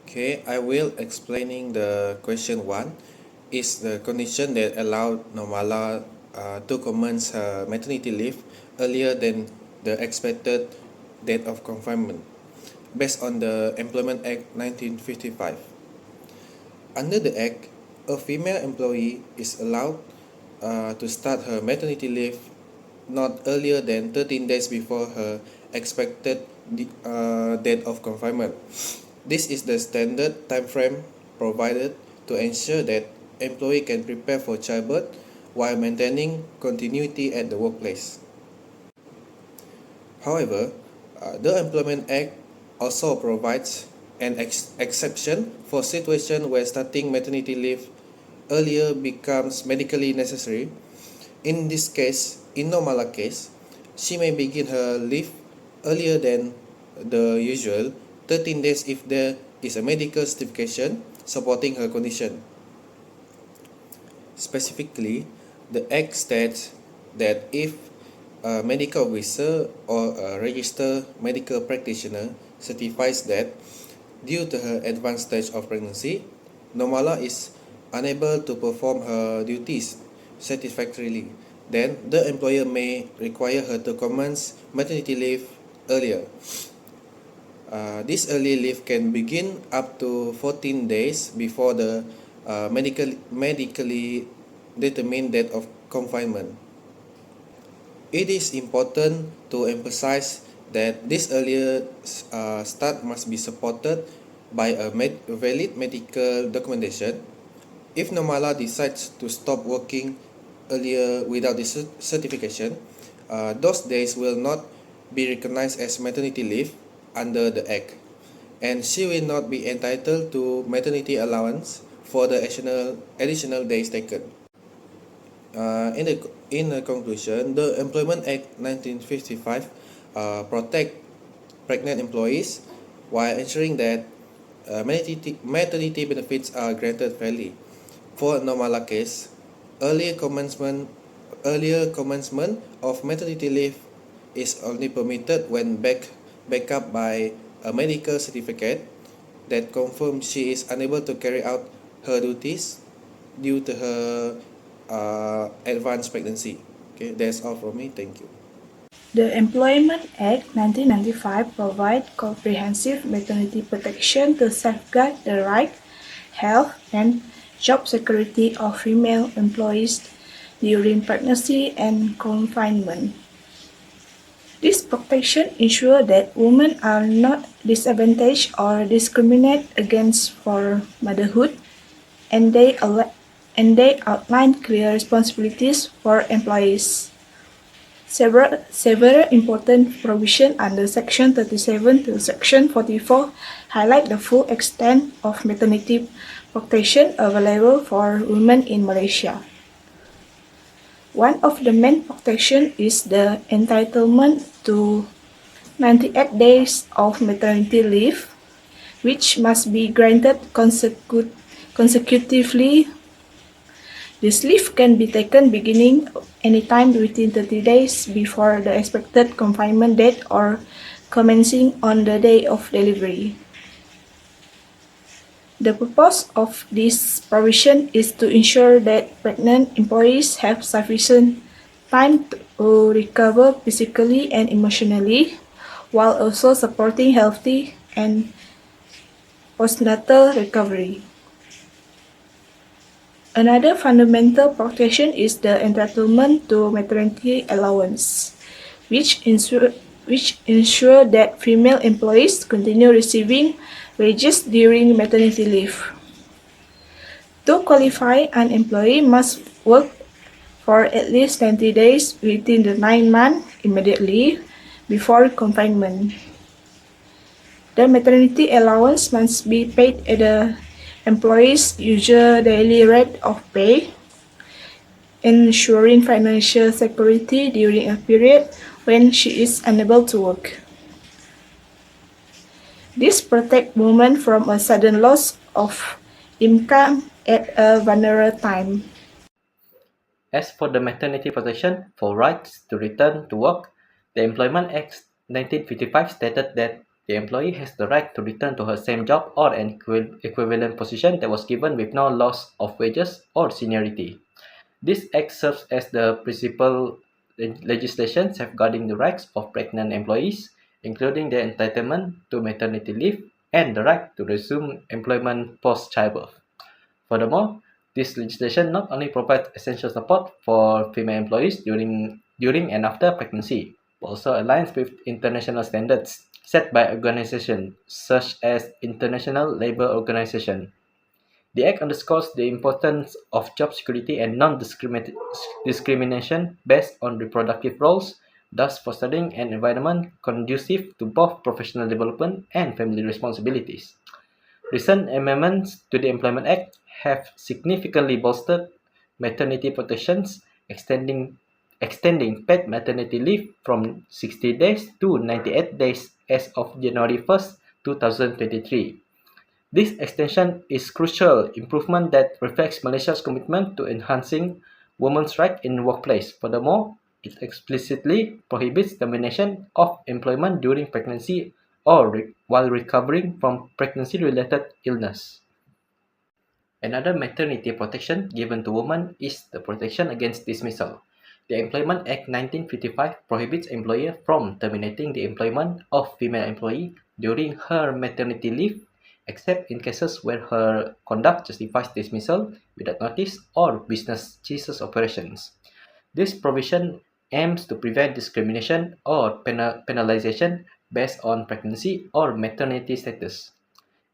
Okay, I will explaining the question 1 is the condition that allowed Normala to commence her maternity leave earlier than the expected date of confinement based on the Employment Act 1955. Under the Act, a female employee is allowed to start her maternity leave not earlier than 13 days before her expected date of confinement. This is the standard time frame provided to ensure that employee can prepare for childbirth while maintaining continuity at the workplace. However, the Employment Act also provides an exception for situations where starting maternity leave earlier becomes medically necessary. In this case, in Normala case, she may begin her leave earlier than the usual 13 days if there is a medical certification supporting her condition. Specifically, the Act states that if a medical officer or a registered medical practitioner certifies that due to her advanced stage of pregnancy, Normala is unable to perform her duties satisfactorily, then the employer may require her to commence maternity leave earlier. This early leave can begin up to 14 days before the medically determined date of confinement. It is important to emphasize that this earlier start must be supported by a valid medical documentation. If Normala decides to stop working earlier without this certification, those days will not be recognized as maternity leave under the Act, and she will not be entitled to maternity allowance for the additional days taken. In a conclusion, the Employment Act 1955 protect pregnant employees while ensuring that maternity benefits are granted fairly. For a Normala case, earlier commencement of maternity leave is only permitted when backed up by a medical certificate that confirms she is unable to carry out her duties due to her advanced pregnancy. Okay, that's all from me. Thank you. The Employment Act 1995 provides comprehensive maternity protection to safeguard the right, health, and job security of female employees during pregnancy and confinement. This protection ensures that women are not disadvantaged or discriminated against for motherhood, and they outline clear responsibilities for employees. Several important provisions under Section 37 to Section 44 highlight the full extent of maternity protection available for women in Malaysia. One of the main protections is the entitlement to 98 days of maternity leave, which must be granted consecutively. This leave can be taken beginning anytime within 30 days before the expected confinement date or commencing on the day of delivery. The purpose of this provision is to ensure that pregnant employees have sufficient time to recover physically and emotionally, while also supporting healthy and postnatal recovery. Another fundamental protection is the entitlement to maternity allowance, which ensure that female employees continue receiving wages during maternity leave. To qualify, an employee must work for at least 90 days within the 9 months immediately before confinement. The maternity allowance must be paid at the employee's usual daily rate of pay, ensuring financial security during a period when she is unable to work. This protects women from a sudden loss of income at a vulnerable time. As for the maternity protection for rights to return to work, the Employment Act 1955 stated that the employee has the right to return to her same job or an equivalent position that was given with no loss of wages or seniority. This act serves as the principal legislation safeguarding the rights of pregnant employees, including their entitlement to maternity leave and the right to resume employment post-childbirth. Furthermore, this legislation not only provides essential support for female employees during and after pregnancy, but also aligns with international standards set by organizations such as International Labour Organization. The Act underscores the importance of job security and non-discrimination based on reproductive roles, thus fostering an environment conducive to both professional development and family responsibilities. Recent amendments to the Employment Act have significantly bolstered maternity protections, extending paid maternity leave from 60 days to 98 days as of January 1st, 2023. This extension is crucial improvement that reflects Malaysia's commitment to enhancing women's rights in the workplace. Furthermore, it explicitly prohibits termination of employment during pregnancy or while recovering from pregnancy-related illness. Another maternity protection given to women is the protection against dismissal. The Employment Act 1955 prohibits employer from terminating the employment of female employee during her maternity leave, except in cases where her conduct justifies dismissal without notice or business ceases operations. This provision aims to prevent discrimination or penalization based on pregnancy or maternity status.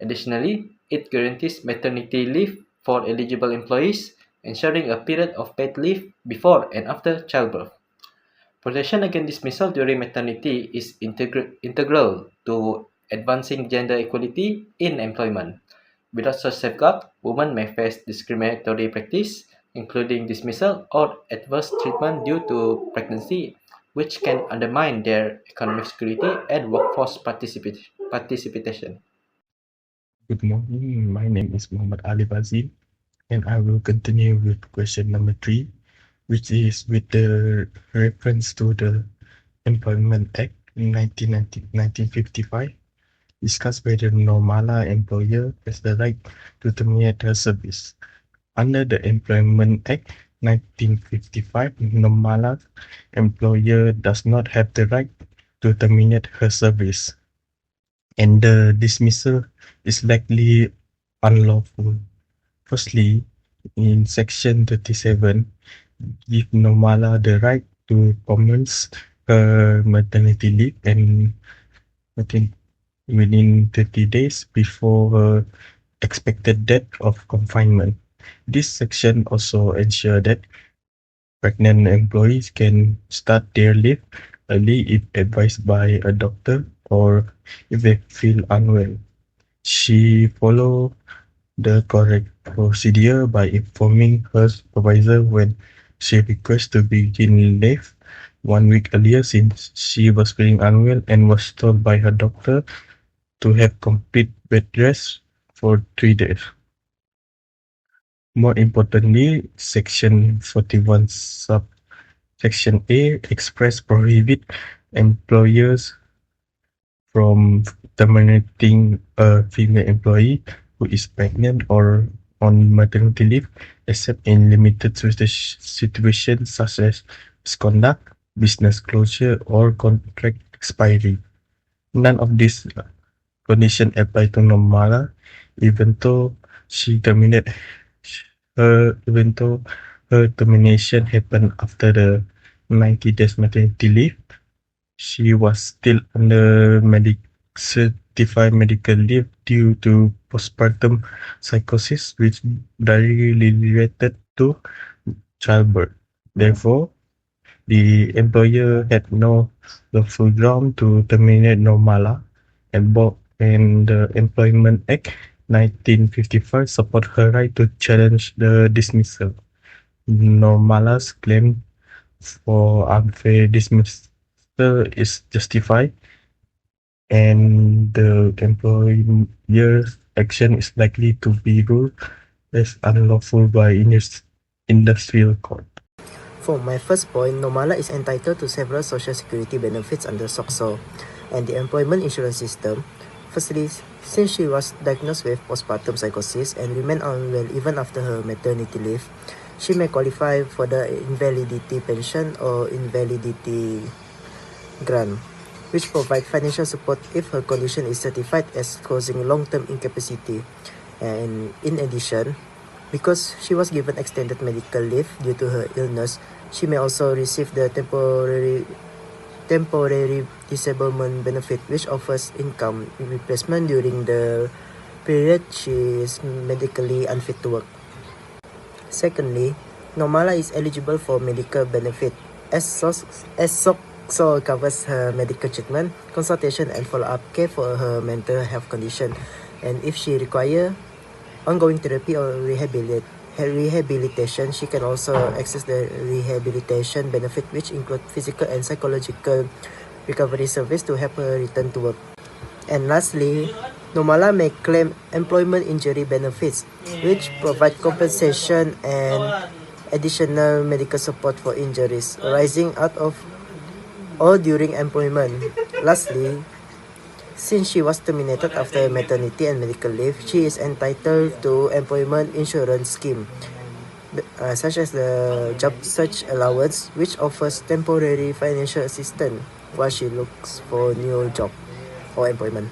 Additionally, it guarantees maternity leave for eligible employees, ensuring a period of paid leave before and after childbirth. Protection against dismissal during maternity is integral to advancing gender equality in employment. Without such safeguard, women may face discriminatory practice, including dismissal or adverse treatment due to pregnancy, which can undermine their economic security and workforce participation. Good morning. My name is Muhammad Ali Bazin, and I will continue with question number 3, which is with the reference to the Employment Act 1955, discuss whether Normala employer has the right to terminate her service. Under the Employment Act 1955, Normala employer does not have the right to terminate her service, and the dismissal is likely unlawful. Firstly, in Section 37, give Normala the right to commence her maternity leave and within 30 days before her expected date of confinement. This section also ensures that pregnant employees can start their leave early if advised by a doctor or if they feel unwell. She followed the correct procedure by informing her supervisor when she requests to begin leave 1 week earlier, since she was feeling unwell and was told by her doctor to have complete bed rest for 3 days. More importantly, Section 41 subsection A express prohibit employers from terminating a female employee who is pregnant or on maternity leave, except in limited situations such as misconduct, business closure, or contract expiry. None of these conditions apply to Normala, even though her termination happened after the 90 days maternity leave. She was still under certified medical leave due to postpartum psychosis, which directly related to childbirth. Therefore, the employer had no lawful ground to terminate Normala, and the Employment Act 1955 support her right to challenge the dismissal. Normala's claim for unfair dismissal is justified, and the employer's action is likely to be ruled as unlawful by industrial court. For my first point, Normala is entitled to several social security benefits under SOCSO. and the employment insurance system. Firstly, since she was diagnosed with postpartum psychosis and remained unwell even after her maternity leave, she may qualify for the invalidity pension or invalidity grant, which provide financial support if her condition is certified as causing long-term incapacity. And in addition, because she was given extended medical leave due to her illness, she may also receive the temporary disablement benefit, which offers income replacement during the period she is medically unfit to work. Secondly, Normala is eligible for medical benefit as SOCSO covers her medical treatment, consultation, and follow-up care for her mental health condition. And if she require ongoing therapy or rehabilitation, she can also access the rehabilitation benefit, which include physical and psychological recovery service to help her return to work. And lastly, Normala may claim employment injury benefits, which provide compensation and additional medical support for injuries arising out of or during employment. Lastly, since she was terminated after maternity and medical leave, she is entitled to employment insurance scheme, such as the job search allowance, which offers temporary financial assistance while she looks for new job or employment.